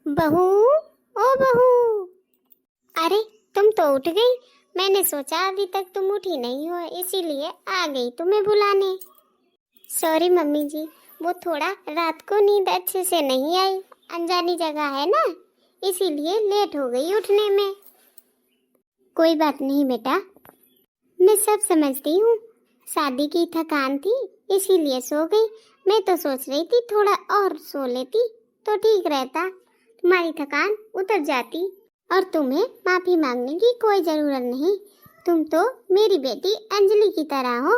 बहू, ओ बहू। अरे तुम तो उठ गई। मैंने सोचा अभी तक तुम उठी नहीं हो, इसीलिए आ गई तुम्हें बुलाने। सॉरी मम्मी जी, वो थोड़ा रात को नींद अच्छे से नहीं आई। अनजानी जगह है ना, इसीलिए लेट हो गई उठने में। कोई बात नहीं बेटा, मैं सब समझती हूँ। शादी की थकान थी इसीलिए सो गई। मैं तो सोच रही थी थोड़ा और सो लेती तो ठीक रहता, तुम्हारी थकान उतर जाती और तुम्हें माफी मांगने की कोई जरूरत नहीं। तुम तो मेरी बेटी अंजलि की तरह हो।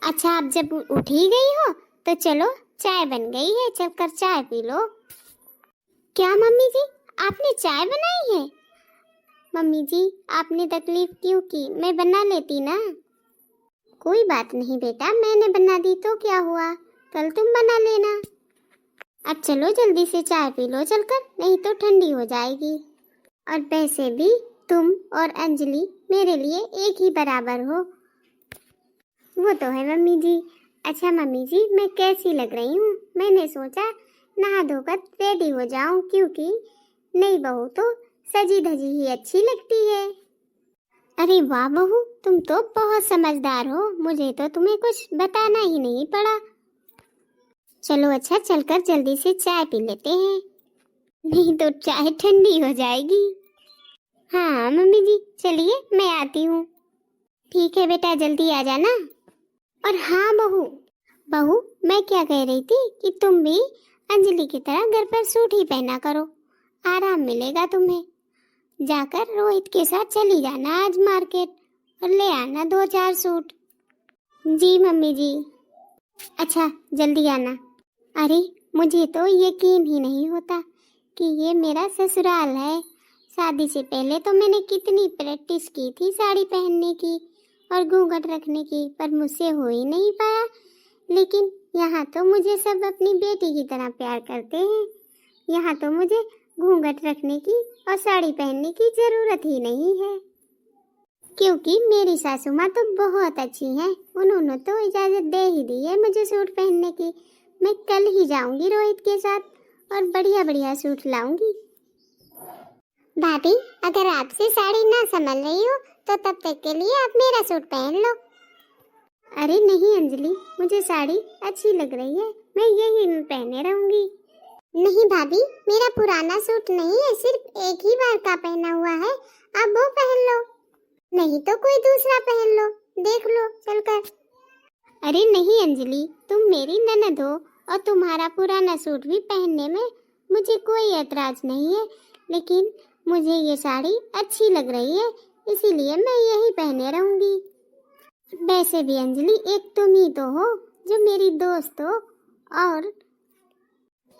अच्छा, अब जब उठ ही गई हो तो चलो, चाय बन गई है, चलकर चाय पी लो। क्या मम्मी जी, आपने चाय बनाई है? मम्मी जी, आपने तकलीफ क्यों की, मैं बना लेती ना। कोई बात नहीं बेटा, मैंने बना दी तो क्या हुआ, कल तुम बना लेना। अब चलो जल्दी से चाय पी लो चलकर, नहीं तो ठंडी हो जाएगी। और वैसे भी तुम और अंजलि मेरे लिए एक ही बराबर हो। वो तो है मम्मी जी। अच्छा मम्मी जी, मैं कैसी लग रही हूँ? मैंने सोचा नहा धोकर रेडी हो जाऊं, क्योंकि नई बहू तो सजी धजी ही अच्छी लगती है। अरे वाह बहू, तुम तो बहुत समझदार हो, मुझे तो तुम्हें कुछ बताना ही नहीं पड़ा। चलो अच्छा, चलकर जल्दी से चाय पी लेते हैं, नहीं तो चाय ठंडी हो जाएगी। हाँ मम्मी जी, चलिए मैं आती हूँ। ठीक है बेटा, जल्दी आ जाना। और हाँ बहू, मैं क्या कह रही थी कि तुम भी अंजलि की तरह घर पर सूट ही पहना करो, आराम मिलेगा तुम्हें। जाकर रोहित के साथ चली जाना आज मार्केट और ले आना 2-4 सूट। जी मम्मी जी। अच्छा जल्दी आना। अरे मुझे तो यकीन ही नहीं होता कि ये मेरा ससुराल है। शादी से पहले तो मैंने कितनी प्रैक्टिस की थी साड़ी पहनने की और घूंघट रखने की, पर मुझसे हो ही नहीं पाया। लेकिन यहाँ तो मुझे सब अपनी बेटी की तरह प्यार करते हैं। यहाँ तो मुझे घूंघट रखने की और साड़ी पहनने की जरूरत ही नहीं है, क्योंकि मेरी सासू माँ तो बहुत अच्छी हैं। उन्होंने तो इजाजत दे ही दी है मुझे सूट पहनने की। मैं कल ही जाऊंगी रोहित के साथ और बढ़िया बढ़िया सूट लाऊंगी। भाभी, अगर आपसे साड़ी ना संभल रही हो तो तब तक के लिए आप मेरा सूट पहन लो। अरे नहीं अंजलि, मुझे साड़ी अच्छी लग रही है, मैं यही पहने रहूंगी। नहीं भाभी, मेरा पुराना सूट नहीं है, सिर्फ एक ही बार का पहना हुआ है, आप वो पहन लो। नहीं तो कोई दूसरा पहन लो, देख लो चलकर। अरे नहीं अंजलि, तुम मेरी ननद हो और तुम्हारा पुराना सूट भी पहनने में मुझे कोई ऐतराज नहीं है, लेकिन मुझे ये साड़ी अच्छी लग रही है, इसीलिए मैं यही पहने रहूंगी। वैसे भी अंजलि, एक तुम ही तो हो जो मेरी दोस्त हो, और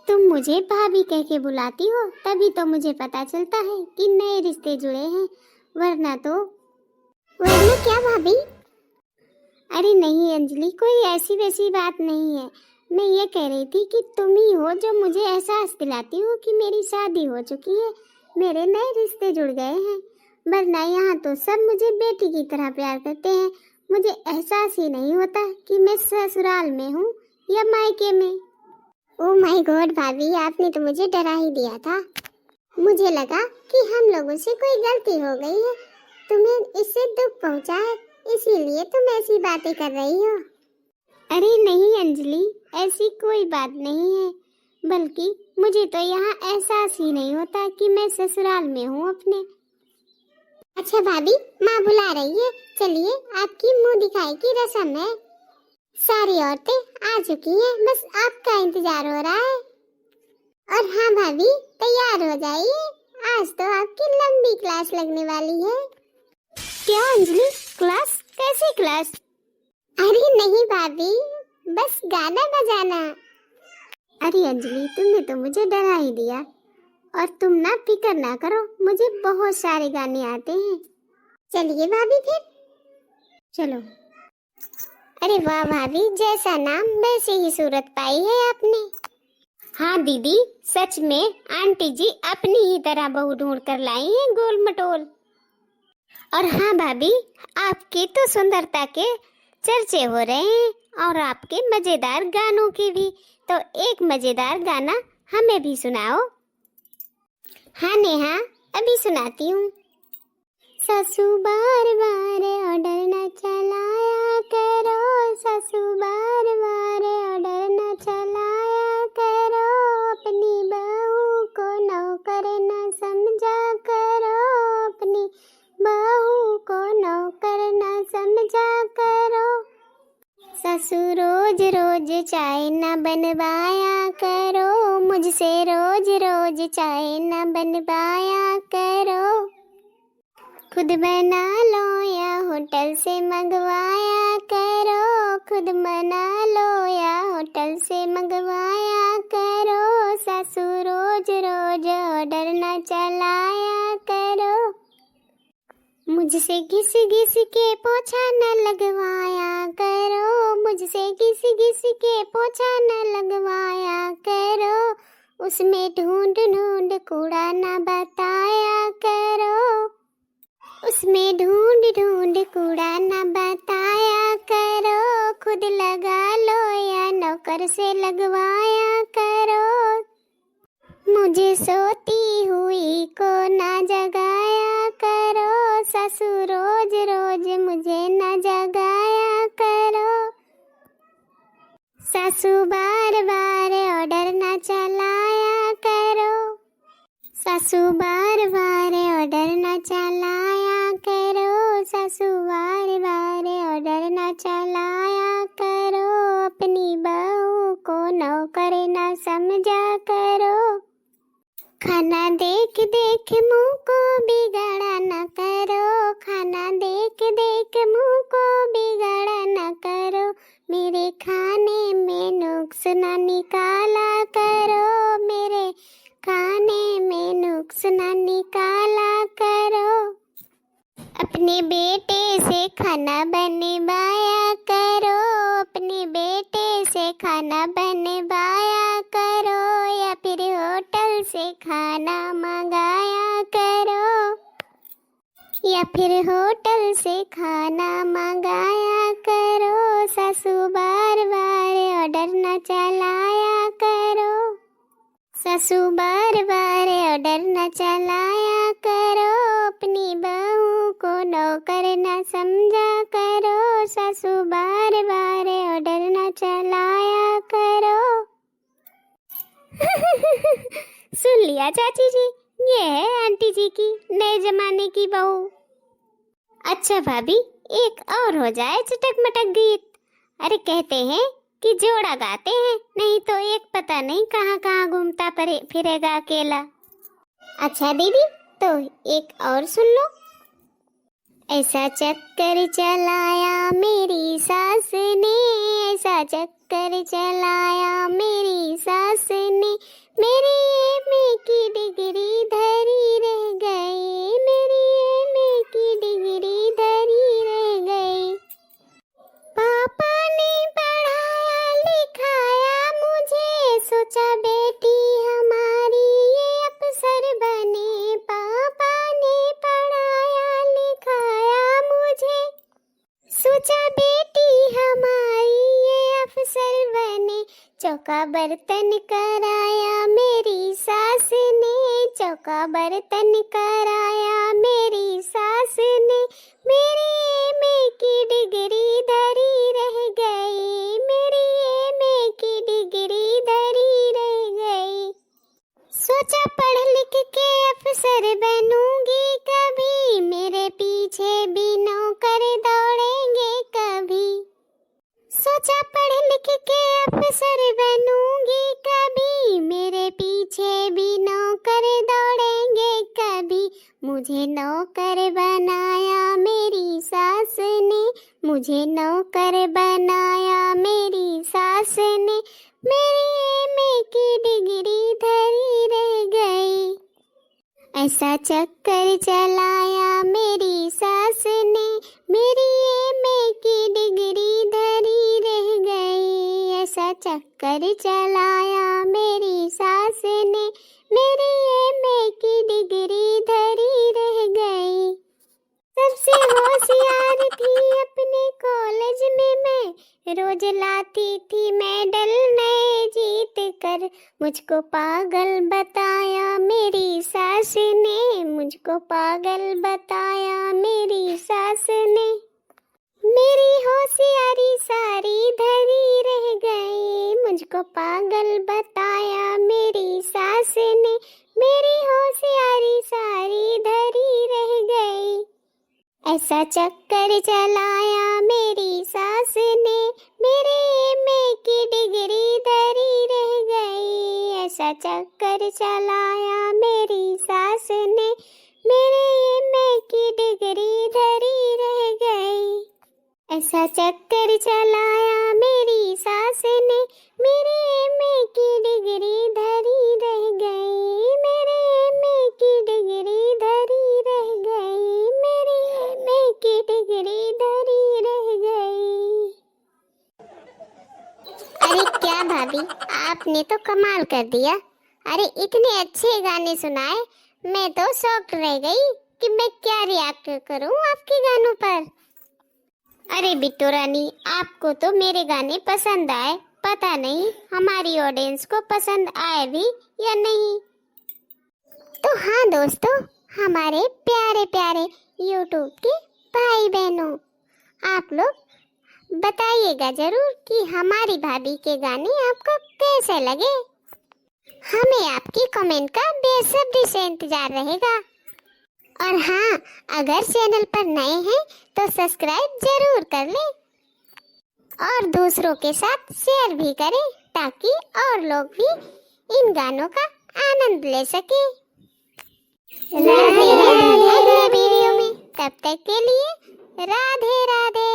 तुम मुझे भाभी कह के बुलाती हो, तभी तो मुझे पता चलता है कि नए रिश्ते जुड़े हैं, वरना क्या भाभी? अरे नहीं अंजलि, कोई ऐसी वैसी बात नहीं है। मैं ये कह रही थी कि तुम ही हो जो मुझे एहसास दिलाती हो कि मेरी शादी हो चुकी है, मेरे नए रिश्ते जुड़ गए हैं। वरना यहाँ तो सब मुझे बेटी की तरह प्यार करते हैं, मुझे एहसास ही नहीं होता कि मैं ससुराल में हूँ या मायके में। ओह माय गॉड भाभी, आपने तो मुझे डरा ही दिया था। मुझे लगा कि हम लोगों से कोई गलती हो गई है, तुम्हें इससे दुख पहुंचा है, इसीलिए तुम ऐसी बातें कर रही हो। अरे नहीं अंजलि, ऐसी कोई बात नहीं है, बल्कि मुझे तो यहाँ एहसास ही नहीं होता कि मैं ससुराल में हूँ अपने। अच्छा भाभी, माँ बुला रही है, चलिए आपकी मुंह दिखाई की रस्म है। सारी औरतें आ चुकी हैं, बस आपका इंतजार हो रहा है। और हाँ भाभी, तैयार हो जाइए, आज तो आपकी लंबी क्लास लगने वाली है। क्या अंजलि, क्लास? कैसी क्लास? अरे नहीं भाभी, बस गाना बजाना। अरे अंजलि, तुमने तो मुझे डरा ही दिया। और तुम ना फिक्र ना करो, मुझे बहुत सारे गाने आते हैं। चलिए भाभी फिर। चलो। अरे वाह भाभी, जैसा नाम वैसे ही सूरत पाई है आपने। हाँ दीदी, सच में आंटी जी अपनी ही तरह बहू ढूंढ कर लाई हैं, गोल मटोल। और हाँ भाभी, आपकी तो सुंदरता के चर्चे हो रहे हैं और आपके मजेदार गानों के भी। तो एक मजेदार गाना हमें भी सुनाओ। हाँ नेहा, अभी सुनाती हूँ। सासू बार बार ऑर्डर न चलाया करो, सासू बार बार ऑर्डर न चलाया करो, अपनी बहू को नौकर न समझा करो, अपनी बहू को नौकर न समझा करो। सासू रोज रोज चाय न बनवाया करो, मुझसे रोज रोज चाय न बनवाया करो, खुद बना लो या होटल से मंगवाया करो, खुद बना लो या होटल से मंगवाया करो, सासू रोज रोज ऑर्डर न चलाया करो, मुझसे घिस घिस के पोछा न लगवाया करो, मुझसे घिस घिस के पोछा न लगवाया करो, उसमें ढूंढ ढूंढ कूड़ा न बताया करो, उसमें ढूंढ ढूंढ कूड़ा न बताया करो, खुद लगा लो या नौकर से लगवाया करो, मुझे सोती हुई को ना जगाया करो, सासू रोज रोज मुझे न जगाया करो, सासू बार बार ऑर्डर न चलाया करो, सासू बार बार ऑर्डर न चलाया करो, सासू बार बार ऑर्डर न चलाया करो, अपनी बहू को नौकर न समझा करो, खाना देख देख मुंह को बिगाड़ा न करो, खाना देख देख मुंह को बिगाड़ा न करो, मेरे खाने में नुक्स न निकाला करो, मेरे खाने में नुक्स न निकाला करो, अपने बेटे से खाना बनवाया करो, अपने बेटे से खाना बनवाया करो, या फिर होटल से खाना मंगाया करो, या फिर होटल से खाना मंगाया करो, सासू बार बार ऑर्डर न चलाया करो, सासू बार बार ऑर्डर न चलाया करो, अपनी बहू को नौकर न समझा करो, सासू बार बार ऑर्डर न चलाया करो। सुन लिया चाची जी, ये है आंटी जी की नए जमाने की बहू। अच्छा भाभी, एक और हो जाए चटक मटक गीत। अरे कहते हैं कि जोड़ा गाते हैं, नहीं तो एक पता नहीं कहाँ कहाँ घूमता फिरेगा अकेला। अच्छा दीदी, तो एक और सुन लो। ऐसा चक्कर चलाया मेरी सास ने, ऐसा चक्कर चलाया मेरी सास ने, मेरी एमए की डिग्री धरी रह गई, मेरी एमए की डिग्री धरी रह गई, पापा ने पढ़ाया लिखाया मुझे, सोचा बेटी हमारी ये अफसर बने, पापा ने पढ़ाया लिखाया मुझे, सोचा बेटी हमारी ये अफसर बने, चौका बर्तन कराया मेरी सास ने, चौका बर्तन कराया मेरी सास ने, मेरी एमए की डिग्री धरी रह गई, मेरी एमए की डिग्री धरी रह गई, सोचा पढ़ लिख के अफसर बनूंगी कभी, मेरे पीछे भी नौकर दौड़ेंगे कभी, सोचा पढ़ लिख के अफसर बनूंगी कभी, मेरे पीछे भी नौकर दौड़ेंगे कभी, मुझे नौकर बनाया मेरी सास ने, मुझे नौकर बनाया मेरी सास ने, मेरी एमए की डिग्री धरी रह गई, ऐसा चक्कर चलाया मेरी सास ने, मेरी एमए की डिग्री धरी रह गई, ऐसा चक्कर चलाया मेरी सास ने, मेरी एमए की डिग्री धरी रह गई, सबसे होशियार थी अपने कॉलेज में मैं, रोज लाती थी मेडल नए जीत कर, मुझको पागल बताया मेरी सास मुझको पागल बताया मेरी सास ने। मेरी होशियारी सारी धरी रह गई, मुझको पागल बताया मेरी सास ने। मेरी होशियारी सारी धरी रह गई, ऐसा चक्कर चलाया मेरी सास ने। मेरे एमए की डिग्री धरी रह गई, ऐसा चक्कर चलाया मेरी सास ने। मेरे एमए की डिग्री धरी रह गई, ऐसा चक्कर चलाया मेरी सास ने। मेरे एमए की डिग्री धरी रह गई, मेरे एमए की डिग्री धरी रह गई, मेरे एमए की डिग्री धरी रह गई। अरे क्या भाभी, आपने तो कमाल कर दिया। अरे इतने अच्छे गाने सुनाए, मैं तो शॉक्ड रह गई कि मैं क्या रिएक्ट करूं आपके गानों पर। अरे बिट्टू रानी, आपको तो मेरे गाने पसंद आए, पता नहीं हमारी ऑडियंस को पसंद आए भी या नहीं। तो हाँ दोस्तों, हमारे प्यारे प्यारे यूट्यूब के भाई बहनों, आप लोग बताइएगा जरूर कि हमारी भाभी के गाने आपको कैसे लगे। हमें आपकी कमेंट का बेसब्री से इंतजार रहेगा। और हाँ, अगर चैनल पर नए हैं तो सब्सक्राइब जरूर कर लें और दूसरों के साथ शेयर भी करें, ताकि और लोग भी इन गानों का आनंद ले सके। राधे राधे अगले वीडियो में, तब तक के लिए राधे राधे।